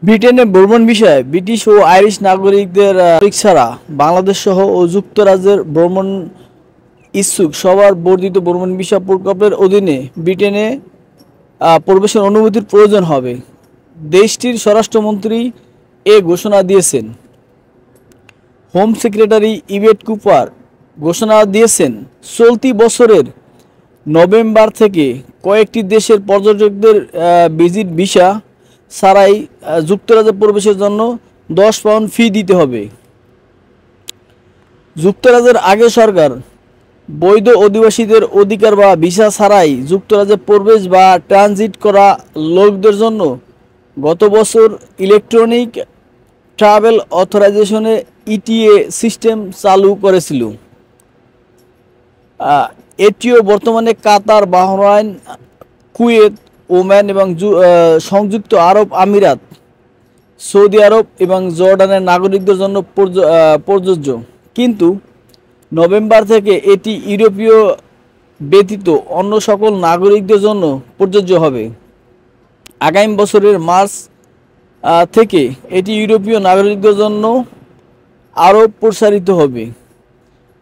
ব্রিটেনে ভ্রমণ বিষয়ে ব্রিটিশ ও আইরিশ নাগরিকদের ছাড়া বাংলাদেশ সহ ও যুক্তরাজ্যের ভ্রমণ ইচ্ছুক সবার বর্ধিত ভ্রমণ ভিসা প্রকল্পের অধীনে ব্রিটেনে প্রবেশের অনুমতির প্রয়োজন হবে। দেশটির স্বরাষ্ট্রমন্ত্রী এ ঘোষণা দিয়েছেন। হোম সেক্রেটারি ইভেট কুপার ঘোষণা দিয়েছেন, চলতি বছরের নভেম্বর থেকে কয়েকটি দেশের পর্যটকদের ভিজিট ভিসা ছাড়াই যুক্তরাজ্যে প্রবেশের জন্য 10 পাউন্ড ফি দিতে হবে। যুক্তরাজ্যের আগে সরকার বৈধ অধিবাসীদের অধিকার বা ভিসা ছাড়াই যুক্তরাজ্যে প্রবেশ বা ট্রানজিট করা লোকদের জন্য গত বছর ইলেকট্রনিক ট্রাভেল অথরাইজেশনে ইটিএ সিস্টেম চালু করেছিল। এটিও বর্তমানে কাতার, বাহরাইন, কুয়েত, ওমান এবং সংযুক্ত আরব আমিরাত, সৌদি আরব এবং জর্ডানের নাগরিকদের জন্য প্রযোজ্য, কিন্তু নভেম্বর থেকে এটি ইউরোপীয় ব্যতীত অন্য সকল নাগরিকদের জন্য প্রযোজ্য হবে। আগামী বছরের মার্চ থেকে এটি ইউরোপীয় নাগরিকদের জন্য আরও প্রসারিত হবে।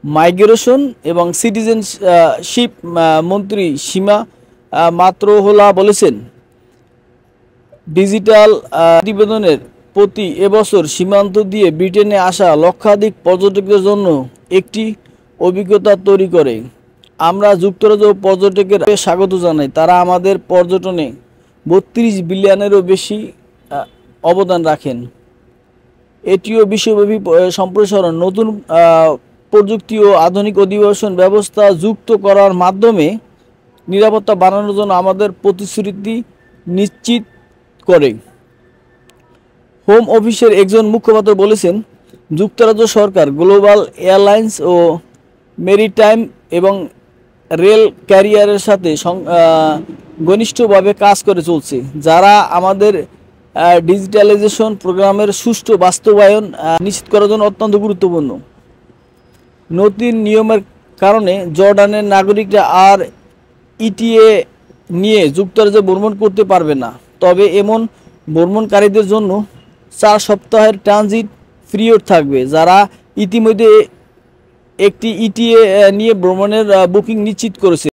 মাইগ্রেশন এবং সিটিজেনশিপ মন্ত্রী সীমা মাত্রহোলা বলেছেন, ডিজিটাল প্রতিবেদনের প্রতি এবছর সীমান্ত দিয়ে ব্রিটেনে আসা লক্ষাধিক পর্যটকদের জন্য একটি অভিজ্ঞতা তৈরি করে। আমরা যুক্তরাজ্য পর্যটকের স্বাগত জানাই। তারা আমাদের পর্যটনে 32 বিলিয়নেরও বেশি অবদান রাখেন। এটিও বিশ্বব্যাপী সম্প্রসারণ, নতুন প্রযুক্তি ও আধুনিক অধিবাসন ব্যবস্থা যুক্ত করার মাধ্যমে নিরাপত্তা বাড়ানোর জন্য আমাদের প্রতিশ্রুতি নিশ্চিত করে। হোম অফিসের একজন মুখপাত্র বলেছেন, যুক্তরাজ্য সরকার গ্লোবাল এয়ারলাইন্স ও মেরিটাইম এবং রেল ক্যারিয়ারের সাথে ঘনিষ্ঠভাবে কাজ করে চলছে, যারা আমাদের ডিজিটালাইজেশন প্রোগ্রামের সুষ্ঠু বাস্তবায়ন নিশ্চিত করার জন্য অত্যন্ত গুরুত্বপূর্ণ। নতুন নিয়মের কারণে জর্ডানের নাগরিকরা আর ইটিএ নিয়ে যুক্তরাজ্যে ভ্রমণ করতে পারবে না, তবে এমন ভ্রমণকারীদের জন্য 4 সপ্তাহের ট্রানজিট পিরিয়ড থাকবে, যারা ইতিমধ্যে একটি ইটিএ নিয়ে ভ্রমণের বুকিং নিশ্চিত করেছে।